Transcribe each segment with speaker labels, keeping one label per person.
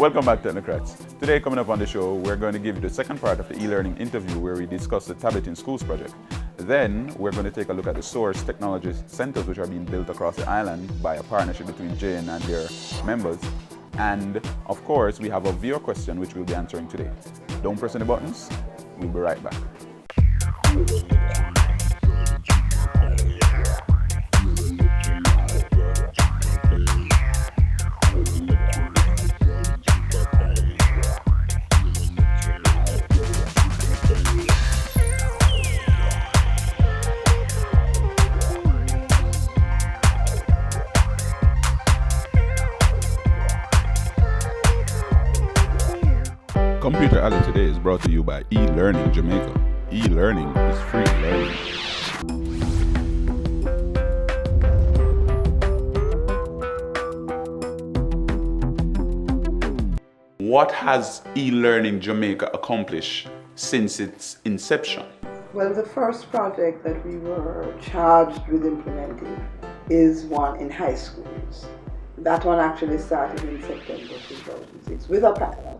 Speaker 1: Welcome back, Technocrats. Today, coming up on the show, we're going to give you the second part of the e-learning interview where we discuss the Tablet in Schools project. Then, we're going to take a look at the Source Technology Centers which are being built across the island by a partnership between JN and their members. And, of course, we have a viewer question which we'll be answering today. Don't press any buttons. We'll be right back. Computer Alley today is brought to you by Elearning Jamaica. E-learning is free learning. What has Elearning Jamaica accomplished since its inception?
Speaker 2: Well, the first project that we were charged with implementing is one in high schools. That one actually started in September 2006 with a pilot.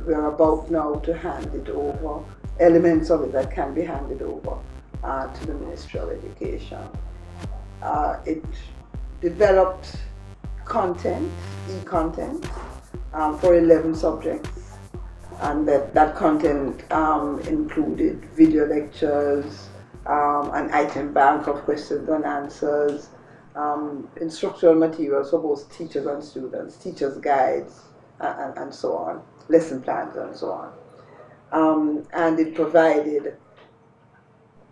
Speaker 2: We're about now to hand it over, elements of it that can be handed over to the Ministry of Education. It developed content, e-content, for 11 subjects, and that content included video lectures, an item bank of questions and answers, instructional materials for both teachers and students, teachers' guides, and so on, lesson plans and so on. And it provided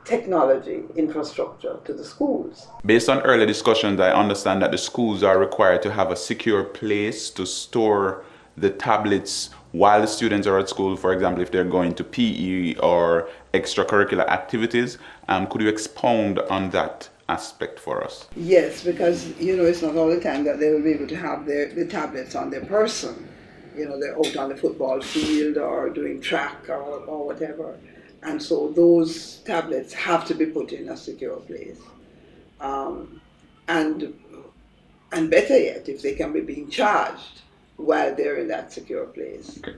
Speaker 2: technology infrastructure to the schools.
Speaker 1: Based on earlier discussions, I understand that the schools are required to have a secure place to store the tablets while the students are at school, for example, if they're going to PE or extracurricular activities. Could you expound on that aspect for us?
Speaker 2: Yes, because it's not all the time that they will be able to have the tablets on their person. They're out on the football field or doing track or whatever. And so those tablets have to be put in a secure place. And better yet, if they can be being charged while they're in that secure place.
Speaker 1: Okay.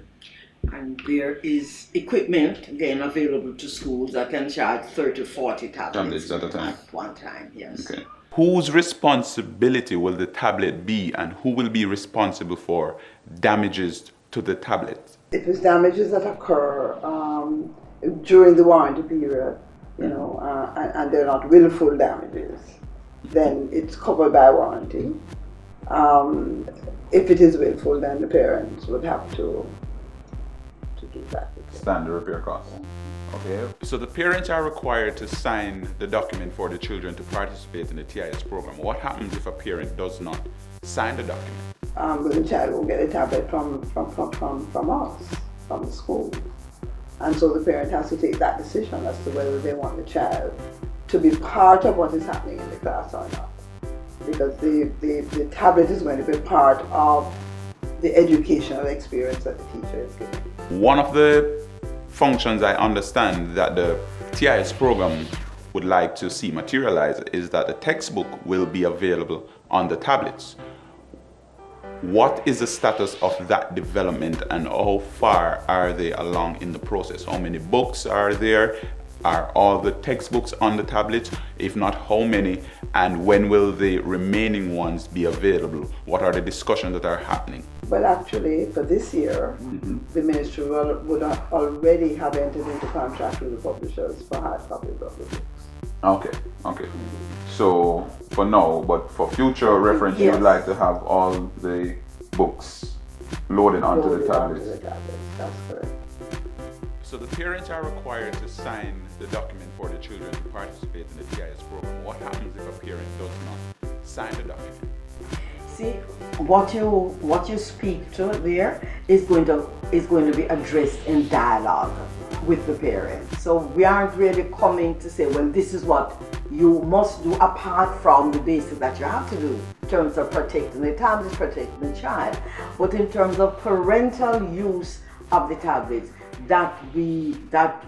Speaker 3: And there is equipment, again, available to schools that can charge 30 to 40 tablets
Speaker 1: at a time.
Speaker 3: At one time, yes.
Speaker 1: Okay. Whose responsibility will the tablet be, and who will be responsible for damages to the tablet?
Speaker 2: If it's damages that occur during the warranty period, and they're not willful damages, then it's covered by warranty. If it is willful, then the parents would have to do that.
Speaker 1: Stand the repair costs. Okay. So the parents are required to sign the document for the children to participate in the TIS program. What happens if a parent does not sign the document?
Speaker 2: The child will get a tablet from us, from the school. And so the parent has to take that decision as to whether they want the child to be part of what is happening in the class or not. Because the tablet is going to be part of the educational experience that the teacher is giving.
Speaker 1: One of the functions I understand that the TIS program would like to see materialize is that the textbook will be available on the tablets. What is the status of that development, and how far are they along in the process? How many books are there? Are all the textbooks on the tablets? If not, how many? And when will the remaining ones be available? What are the discussions that are happening?
Speaker 2: Well, actually, for this year, the ministry would already have entered into contract with the publishers for hard copies of the books.
Speaker 1: Okay. So for now, but for future reference,
Speaker 2: yes,
Speaker 1: you would like to have all the books loaded onto the tablets.
Speaker 2: That's correct.
Speaker 1: So the parents are required to sign the document for the children to participate in the TIS program. What happens if a parent does not sign the document?
Speaker 3: See, what you speak to there is going to be addressed in dialogue with the parents. So we aren't really coming to say, well, this is what you must do apart from the basics that you have to do in terms of protecting the tablets, protecting the child, but in terms of parental use of the tablets, that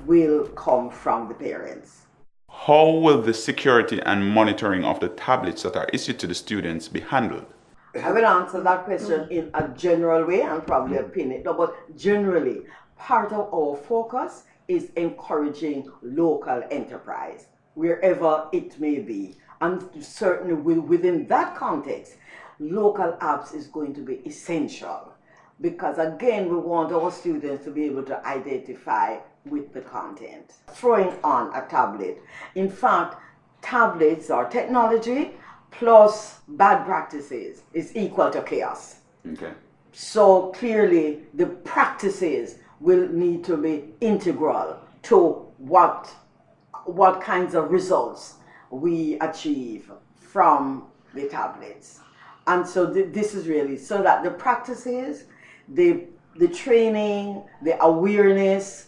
Speaker 3: will come from the parents.
Speaker 1: How will the security and monitoring of the tablets that are issued to the students be handled?
Speaker 3: I will answer that question in a general way and probably a pin it. No, but generally, part of our focus is encouraging local enterprise, wherever it may be. And certainly within that context, local apps is going to be essential. Because again, we want our students to be able to identify with the content. Throwing on a tablet. In fact, tablets or technology plus bad practices is equal to chaos.
Speaker 1: Okay.
Speaker 3: So clearly the practices will need to be integral to what kinds of results we achieve from the tablets. And so this is really so that the practices, the training, the awareness,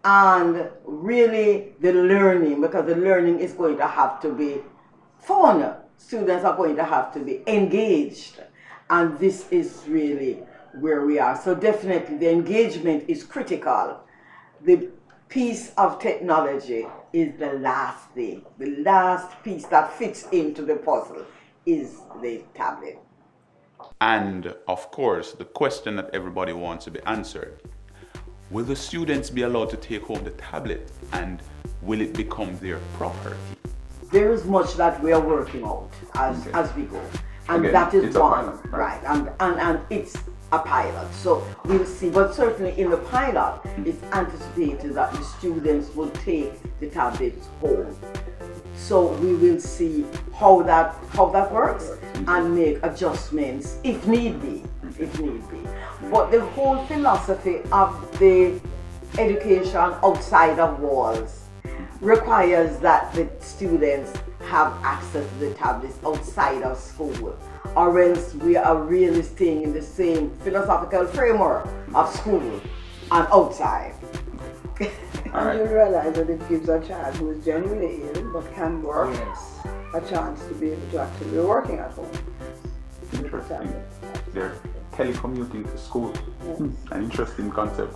Speaker 3: and really the learning, because the learning is going to have to be fun. Students are going to have to be engaged. And this is really where we are. So definitely the engagement is critical. The piece of technology is the last thing. The last piece that fits into the puzzle is the tablet.
Speaker 1: And of course, the question that everybody wants to be answered. Will the students be allowed to take home the tablet, and will it become their property?
Speaker 3: There is much that we are working out as we go. And
Speaker 1: Again,
Speaker 3: that is
Speaker 1: it's a
Speaker 3: one,
Speaker 1: pilot,
Speaker 3: right? And it's a pilot. So we'll see. But certainly in the pilot, it's anticipated that the students will take the tablets home. So we will see how that works and make adjustments if need be. But the whole philosophy of the education outside of walls requires that the students have access to the tablets outside of school, or else we are really staying in the same philosophical framework of school and outside.
Speaker 2: And you realize that it gives a child who is genuinely ill but can work a chance to be able to actually be working at home.
Speaker 1: Interesting. They're telecommuting to school.
Speaker 2: Yes.
Speaker 1: An interesting concept.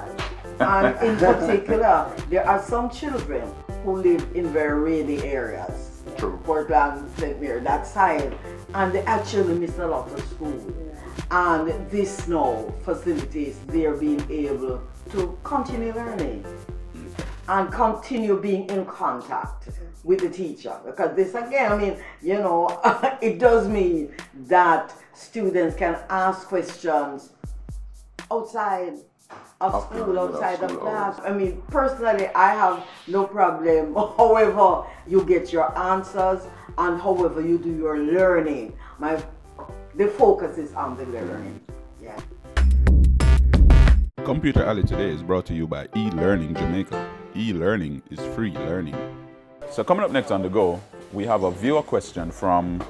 Speaker 3: And in particular, there are some children who live in very rainy areas.
Speaker 1: True.
Speaker 3: Portland, St. Mary, that side, and they actually miss a lot of school. And this now facilitates their being able to continue learning and continue being in contact with the teacher. Because this again, I mean, you know, it does mean that students can ask questions outside of school, outside of class. I mean, personally, I have no problem however you get your answers and however you do your learning. The focus is on the learning. Yeah.
Speaker 1: Computer Alley today is brought to you by Elearning Jamaica. E-learning is free learning. So coming up next on the go, we have a viewer question from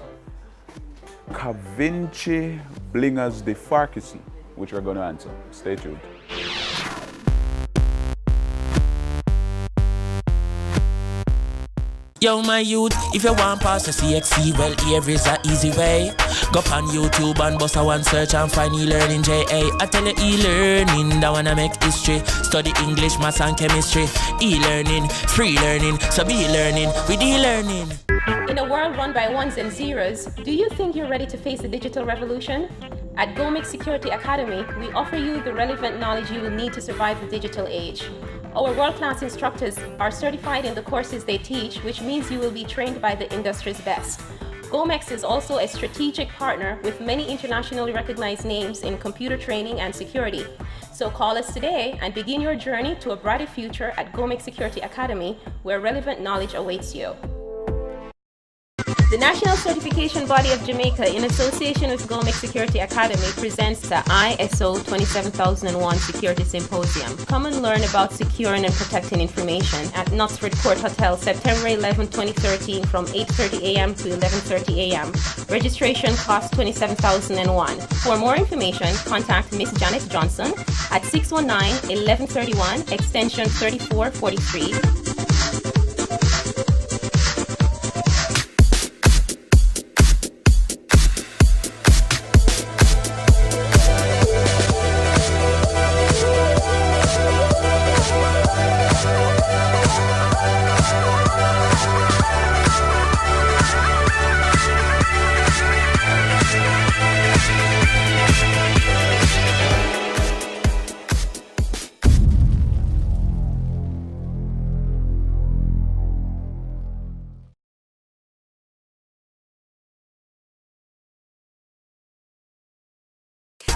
Speaker 1: Kavinci Blingers de Farkison, which we're going to answer. Stay tuned.
Speaker 4: Yo, my youth, if you want pass the CXC, well, here is a easy way. Go on YouTube and bust a one search and find Elearning JA. I tell you, e-learning, that wanna make history. Study English, maths and chemistry. E-learning, free learning, so be learning with e-learning.
Speaker 5: In a world run by ones and zeros, do you think you're ready to face the digital revolution? At GoMix Security Academy, we offer you the relevant knowledge you will need to survive the digital age. Our world-class instructors are certified in the courses they teach, which means you will be trained by the industry's best. GoMex is also a strategic partner with many internationally recognized names in computer training and security. So call us today and begin your journey to a brighter future at GoMex Security Academy, where relevant knowledge awaits you. The National Certification Body of Jamaica, in association with GoMix Security Academy, presents the ISO 27001 Security Symposium. Come and learn about securing and protecting information at Knutsford Court Hotel, September 11, 2013, from 8:30 a.m. to 11:30 a.m. Registration costs $27,001. For more information, contact Miss Janet Johnson at 619-1131, extension 3443.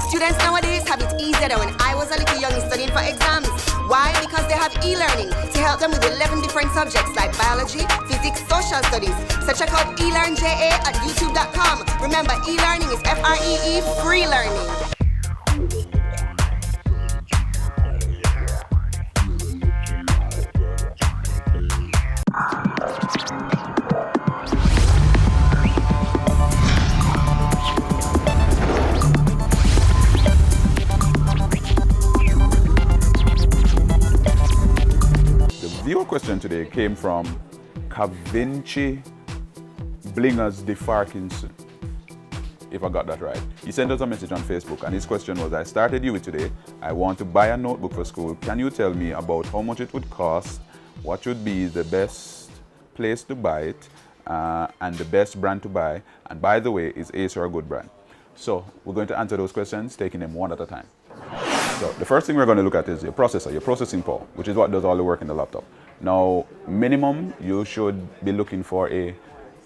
Speaker 6: Students nowadays have it easier than when I was a little young studying for exams. Why? Because they have e-learning to help them with 11 different subjects like biology, physics, social studies. So check out Elearning Jamaica at youtube.com. Remember, e-learning is F-R-E-E, free learning.
Speaker 1: Viewer question today came from Cavinci Blingers de Farkinson, if I got that right. He sent us a message on Facebook and his question was, I started UWI today. I want to buy a notebook for school. Can you tell me about how much it would cost, what would be the best place to buy it, and the best brand to buy? And by the way, is Acer a good brand? So we're going to answer those questions, taking them one at a time. So the first thing we're going to look at is your processor, your processing power, which is what does all the work in the laptop. Now, minimum, you should be looking for a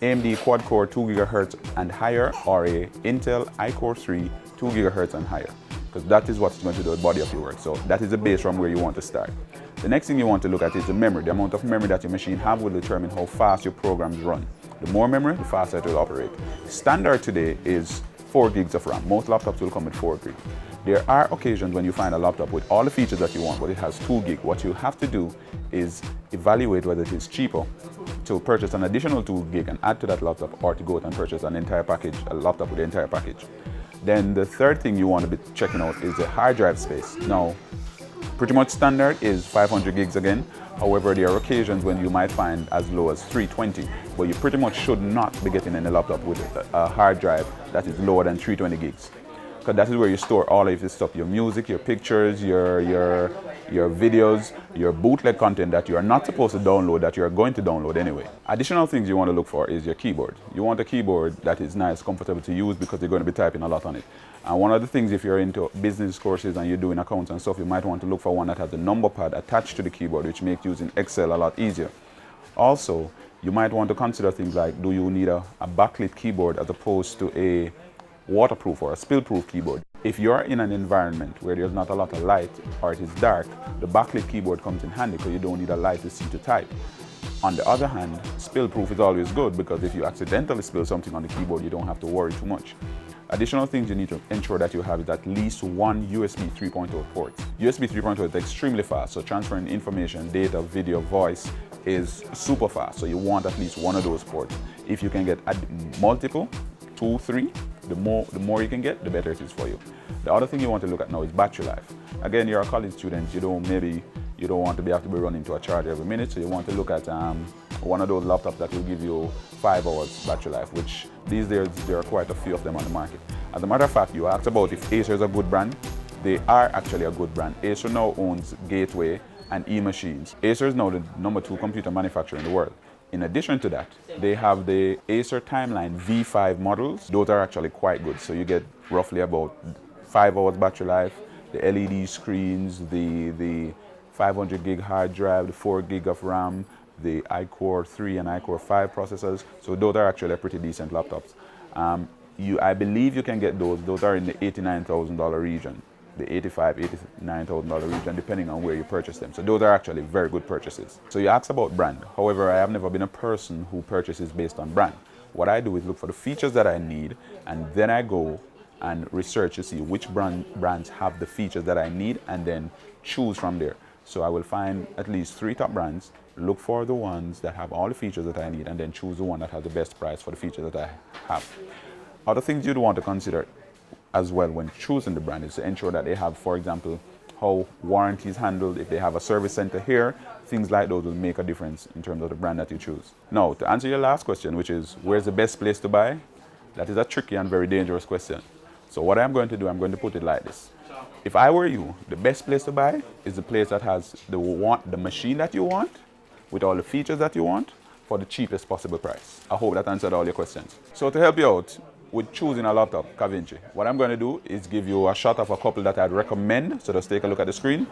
Speaker 1: AMD quad-core 2 GHz and higher, or a Intel iCore 3 2 GHz and higher, because that is what's going to do the body of your work. So that is the base from where you want to start. The next thing you want to look at is the memory. The amount of memory that your machine have will determine how fast your programs run. The more memory, the faster it will operate. Standard today is 4 gigs of RAM. Most laptops will come with 4 gigs. There are occasions when you find a laptop with all the features that you want, but it has 2 gig. What you have to do is evaluate whether it is cheaper to purchase an additional 2 gig and add to that laptop, or to go out and purchase an entire package, a laptop with the entire package. Then the third thing you want to be checking out is the hard drive space. Now, pretty much standard is 500 gigs again. However, there are occasions when you might find as low as 320, but you pretty much should not be getting any laptop with a hard drive that is lower than 320 gigs. Because that is where you store all of this stuff, your music, your pictures, your videos, your bootleg content that you are not supposed to download, that you are going to download anyway. Additional things you want to look for is your keyboard. You want a keyboard that is nice, comfortable to use, because you're going to be typing a lot on it. And one of the things, if you're into business courses and you're doing accounts and stuff, you might want to look for one that has a number pad attached to the keyboard, which makes using Excel a lot easier. Also, you might want to consider things like, do you need a backlit keyboard as opposed to a waterproof or a spill-proof keyboard? If you're in an environment where there's not a lot of light or it is dark, the backlit keyboard comes in handy because you don't need a light to see to type. On the other hand, spill-proof is always good, because if you accidentally spill something on the keyboard, you don't have to worry too much. Additional things you need to ensure that you have is at least one USB 3.0 port. USB 3.0 is extremely fast, so transferring information, data, video, voice is super fast. So you want at least one of those ports. If you can get multiple, 2, 3, the more you can get, the better it is for you. The other thing you want to look at now is battery life. Again, you're a college student, you don't want to have to be running to a charge every minute, so you want to look at one of those laptops that will give you 5 hours battery life, which these days there are quite a few of them on the market. As a matter of fact, you asked about if Acer is a good brand. They are actually a good brand. Acer now owns Gateway and eMachines. Acer is now the #2 computer manufacturer in the world. In addition to that, they have the Acer Timeline V5 models. Those are actually quite good. So you get roughly about 5 hours battery life, the LED screens, the 500 gig hard drive, the 4 gig of RAM, the iCore 3 and iCore 5 processors. So those are actually pretty decent laptops. I believe you can get those. Those are in the $89,000 region. The $85,000, $89,000 region, depending on where you purchase them. So those are actually very good purchases. So you asked about brand. However, I have never been a person who purchases based on brand. What I do is look for the features that I need, and then I go and research to see which brands have the features that I need, and then choose from there. So I will find at least 3 top brands, look for the ones that have all the features that I need, and then choose the one that has the best price for the features that I have. Other things you'd want to consider as well when choosing the brand is to ensure that they have, for example, how warranty is handled. If they have a service center here, things like those will make a difference in terms of the brand that you choose. Now, to answer your last question, which is where's the best place to buy, that is a tricky and very dangerous question. So what I'm going to do, I'm going to put it like this. If I were you, the best place to buy is the place that has the machine that you want, with all the features that you want, for the cheapest possible price. I hope that answered all your questions. So to help you out with choosing a laptop, Cavinci, what I'm going to do is give you a shot of a couple that I'd recommend. So just take a look at the screen.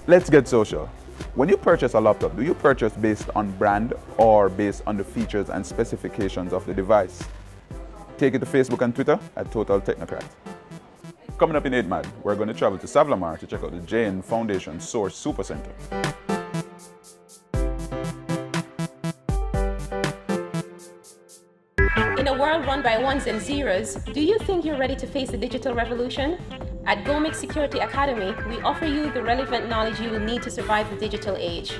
Speaker 1: Let's get social. When you purchase a laptop, do you purchase based on brand or based on the features and specifications of the device? Take it to Facebook and Twitter at Total Technocrats. Coming up in 8 Mad, we're going to travel to Savlamar to check out the JN Foundation Source Supercenter.
Speaker 5: In a world run by ones and zeros, do you think you're ready to face the digital revolution? At GoMix Security Academy, we offer you the relevant knowledge you will need to survive the digital age.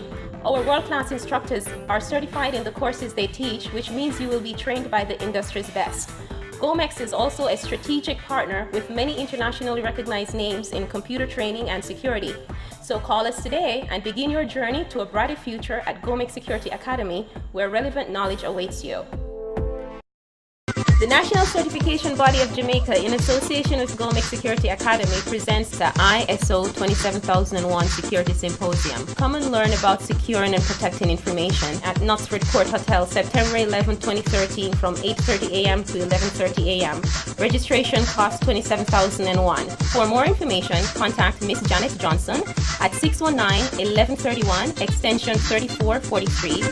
Speaker 5: Our world-class instructors are certified in the courses they teach, which means you will be trained by the industry's best. GoMex is also a strategic partner with many internationally recognized names in computer training and security. So call us today and begin your journey to a brighter future at GoMex Security Academy, where relevant knowledge awaits you. The National Certification Body of Jamaica, in association with GoMix Security Academy, presents the ISO 27001 Security Symposium. Come and learn about securing and protecting information at Knutsford Court Hotel, September 11, 2013, from 8:30 a.m. to 11:30 a.m. Registration costs $27,001. For more information, contact Miss Janet Johnson at 619-1131, extension 3443.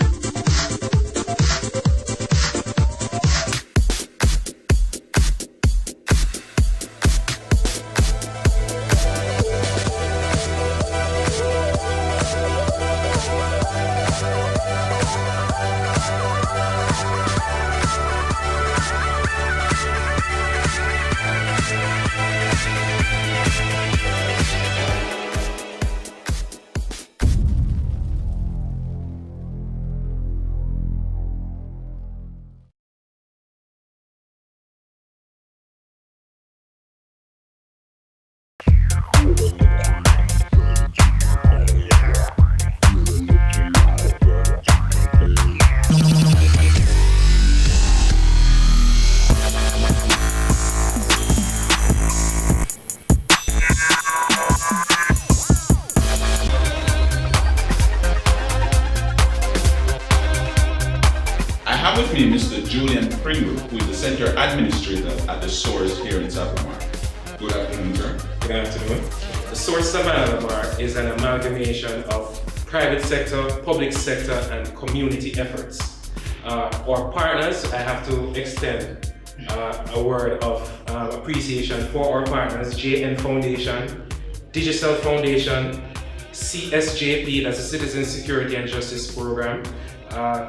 Speaker 1: With me, Mr. Julian Pringle, who is the Center Administrator at the Source here in Savlamar. Good afternoon, sir.
Speaker 7: Good afternoon. The Source Savlamar is an amalgamation of private sector, public sector, and community efforts. Our partners, I have to extend a word of appreciation for our partners: JN Foundation, Digital Foundation, CSJP, that's the Citizen Security and Justice Program,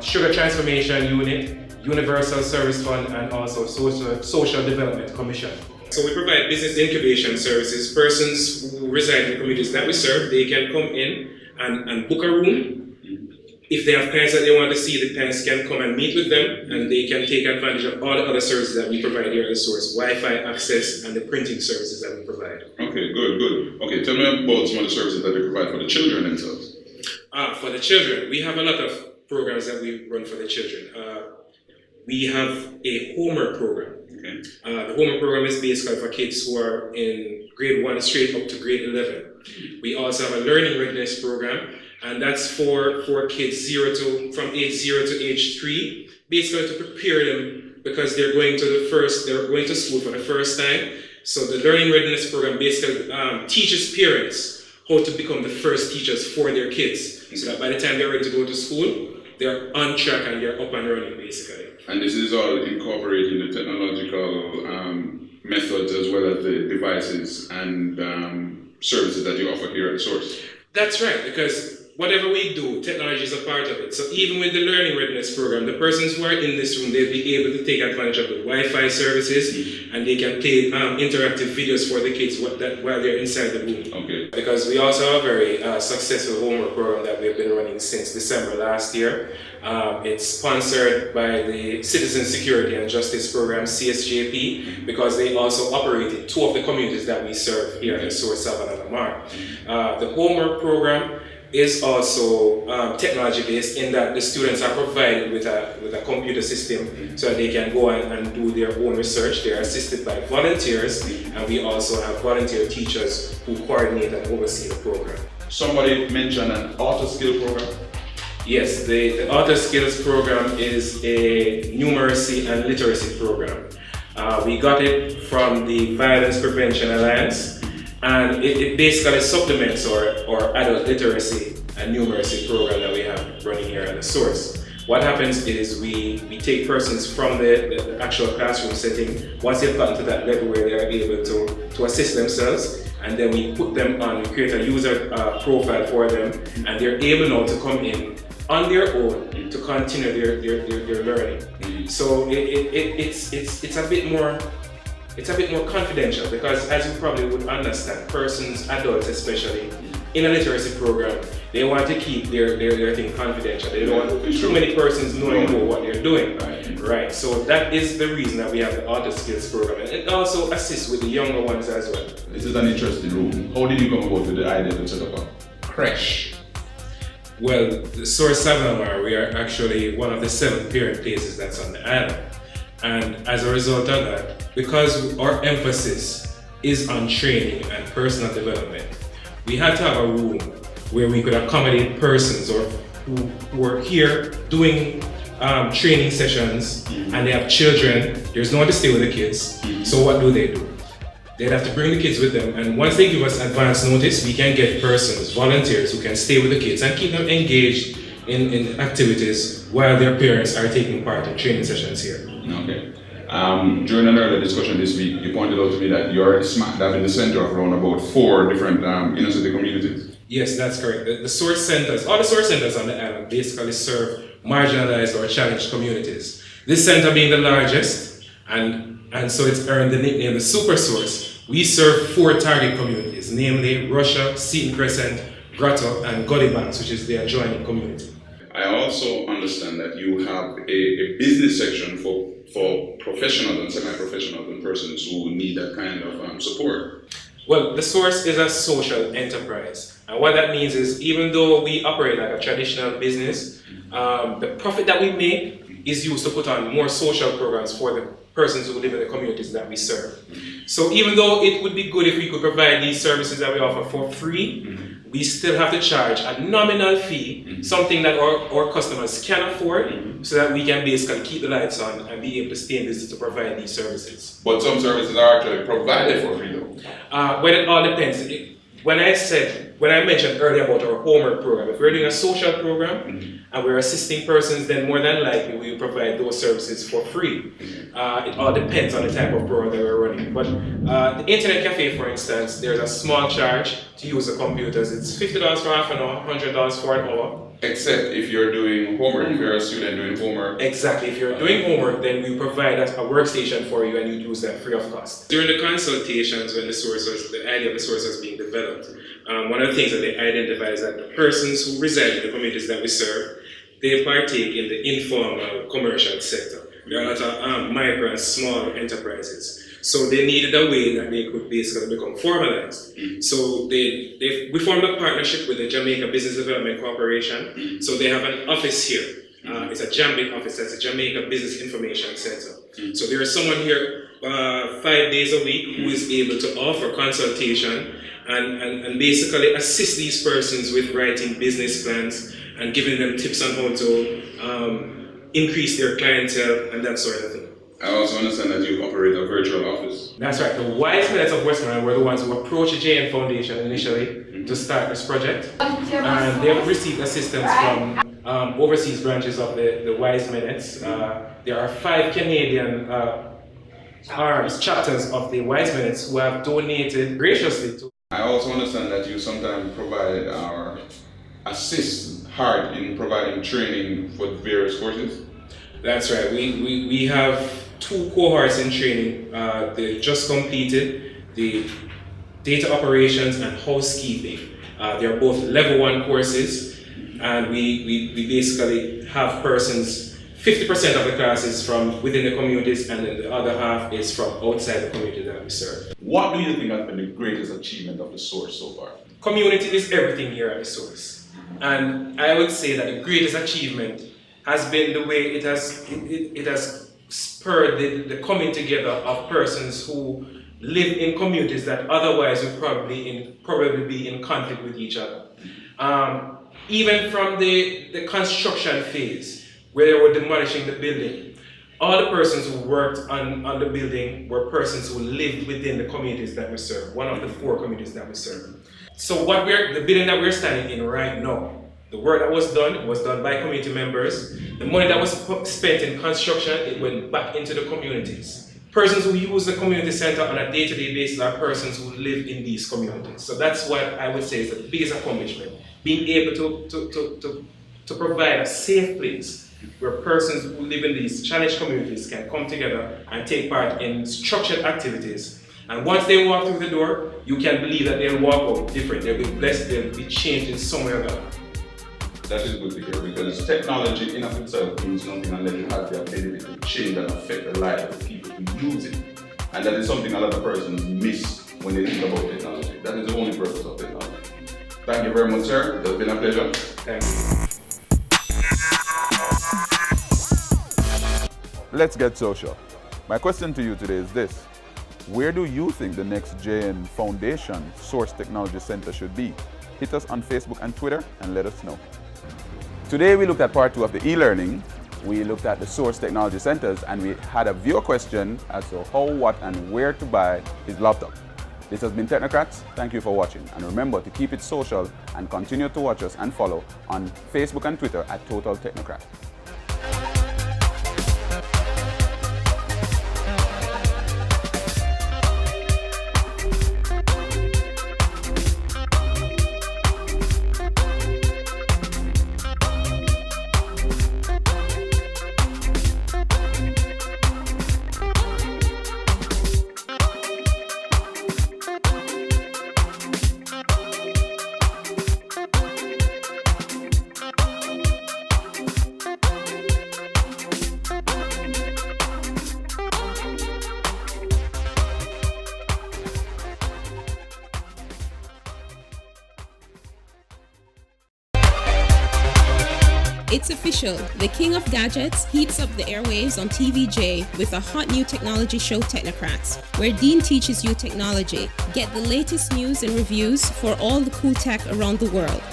Speaker 7: Sugar Transformation Unit, Universal Service Fund, and also Social Development Commission. So we provide business incubation services. Persons who reside in the communities that we serve, they can come in and book a room. If they have clients that they want to see, the clients can come and meet with them, and they can take advantage of all the other services that we provide here at the Source: Wi-Fi access and the printing services that we provide.
Speaker 1: Okay, good. Okay, tell me about some of the services that you provide for the children themselves.
Speaker 7: For the children, we have a lot of programs that we run for the children. We have a homework program. Okay. The homework program is basically for kids who are in grade 1 straight up to grade 11. We also have a learning readiness program, and that's for kids from age 0 to age 3, basically to prepare them because they're going to school for the first time. So the learning readiness program basically teaches parents how to become the first teachers for their kids, so that by the time they're ready to go to school, they're on track and they're up and running, basically.
Speaker 1: And this is all incorporating the technological methods as well as the devices and services that you offer here at the Source.
Speaker 7: That's right, because whatever we do, technology is a part of it. So even with the learning readiness program, the persons who are in this room, they'll be able to take advantage of the Wi-Fi services, and they can play interactive videos for the kids while they're inside the room. Okay. Because we also have a very successful homework program that we've been running since December last year. It's sponsored by the Citizen Security and Justice Program, CSJP, because they also operate in 2 of the communities that we serve here at Source Savlamar. The homework program is also technology-based in that the students are provided with a computer system so that they can go and do their own research. They are assisted by volunteers, and we also have volunteer teachers who coordinate and oversee the program.
Speaker 1: Somebody mentioned an auto skill program.
Speaker 7: Yes, the Auto Skills program is a numeracy and literacy program. We got it from the Violence Prevention Alliance, And it basically supplements our adult literacy and numeracy program that we have running here at the source. What happens is we take persons from the actual classroom setting, once they've gotten to that level where they are able to assist themselves, and then we put them on, we create a user profile for them, and they're able now to come in on their own to continue their learning. So it's a bit more confidential, because as you probably would understand, persons, adults especially, in a literacy program, they want to keep their thing confidential. They don't want too many persons knowing about what they're doing. Right. So that is the reason that we have the Auto Skills program. And it also assists with the younger ones as well.
Speaker 1: This is an interesting room. How did you come about with the idea to set up a creche?
Speaker 7: Well, the Source 7 we are actually one of the 7 parent places that's on the island. And as a result of that, because our emphasis is on training and personal development, we had to have a room where we could accommodate persons who were here doing training sessions, and they have children. There's no one to stay with the kids. So what do? They'd have to bring the kids with them, and once they give us advance notice, we can get persons, volunteers, who can stay with the kids and keep them engaged in activities while their parents are taking part in training sessions here.
Speaker 1: Okay. During an earlier discussion this week, you pointed out to me that you're smack dab in the center of around about 4 different inner city communities.
Speaker 7: Yes, that's correct. The source centers, all the source centers on the island basically serve marginalized or challenged communities. This center being the largest, and so it's earned the nickname the Super Source. We serve 4 target communities, namely Russia, Seaton Crescent, Grotto, and Gullybanks, which is the adjoining community.
Speaker 1: I also understand that you have a business section for professionals and semi-professionals and persons who need that kind of support.
Speaker 7: Well, the Source is a social enterprise. And what that means is, even though we operate like a traditional business, the profit that we make is used to put on more social programs for the persons who live in the communities that we serve. So even though it would be good if we could provide these services that we offer for free, we still have to charge a nominal fee, something that our customers can afford, so that we can basically keep the lights on and be able to stay in business to provide these services.
Speaker 1: But some services are actually provided for free though.
Speaker 7: Well, it all depends. When I mentioned earlier about our homework program, if we're doing a social program and we're assisting persons, then more than likely we will provide those services for free. It all depends on the type of program that we're running. But the internet cafe, for instance, there's a small charge to use the computers. It's $50 for half an hour, $100 for an hour.
Speaker 1: Except if you're doing homework, if you're a student doing homework.
Speaker 7: Exactly, if you're doing homework, then we provide a workstation for you and you use that free of cost. During the consultations, when the idea of the source was being developed, one of the things that they identify is that the persons who reside in the communities that we serve, they partake in the informal commercial sector. There are a lot of micro and small enterprises. So they needed a way that they could basically become formalized. So we formed a partnership with the Jamaica Business Development Corporation. So they have an office here. It's a JAMBIC office, that's a Jamaica Business Information Center. So there is someone here 5 days a week who is able to offer consultation and basically assist these persons with writing business plans and giving them tips on how to increase their clientele and that sort of thing.
Speaker 1: I also understand that you operate a virtual office.
Speaker 7: That's right. The wise minutes of Westmoreland were the ones who approached the JN Foundation initially to start this project. And they have received assistance from overseas branches of the Wise Minutes. There are 5 Canadian chapters of the Wise Minutes who have donated graciously to.
Speaker 1: I also understand that you sometimes provide or assist hard in providing training for various courses.
Speaker 7: That's right. We have 2 cohorts in training. They just completed the data operations and housekeeping. They are both level 1 courses, and we basically have persons, 50% of the classes from within the communities, and then the other half is from outside the community that we serve.
Speaker 1: What do you think has been the greatest achievement of the source so far?
Speaker 7: Community is everything here at the source. And I would say that the greatest achievement has been the way it has spurred the coming together of persons who live in communities that otherwise would probably be in conflict with each other. Even from the construction phase, where they were demolishing the building, All the persons who worked on the building were persons who lived within the communities that we serve, one of the 4 communities that we serve. So the building that we're standing in right now, the work that was done by community members. The money that was spent in construction, it went back into the communities. Persons who use the community center on a day-to-day basis are persons who live in these communities. So that's what I would say is the biggest accomplishment, being able to provide a safe place where persons who live in these challenged communities can come together and take part in structured activities. And once they walk through the door, you can believe that they'll walk out different. They'll be blessed, they'll be changed in some way or another.
Speaker 1: That is good to hear, because technology in of itself means nothing unless you have the ability to change and affect the lives of the people who use it. And that is something a lot of persons miss when they think about technology. That is the only purpose of technology. Thank you very much, sir. It has been a pleasure.
Speaker 7: Thank you.
Speaker 1: Let's get social. My question to you today is this. Where do you think the next JN Foundation Source Technology Center should be? Hit us on Facebook and Twitter and let us know. Today we looked at part 2 of the e-learning. We looked at the Source Technology Centers and we had a viewer question as to how, what and where to buy his laptop. This has been Technocrats. Thank you for watching, and remember to keep it social and continue to watch us and follow on Facebook and Twitter at Total Technocrat.
Speaker 5: It's official. The king of gadgets heats up the airwaves on TVJ with a hot new technology show, Technocrats, where Dean teaches you technology. Get the latest news and reviews for all the cool tech around the world.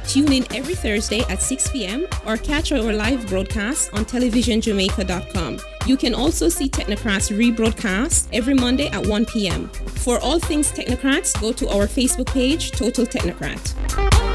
Speaker 5: Tune in every Thursday at 6 p.m. or catch our live broadcast on televisionjamaica.com. You can also see Technocrats rebroadcast every Monday at 1 p.m. For all things Technocrats, go to our Facebook page, Total Technocrat.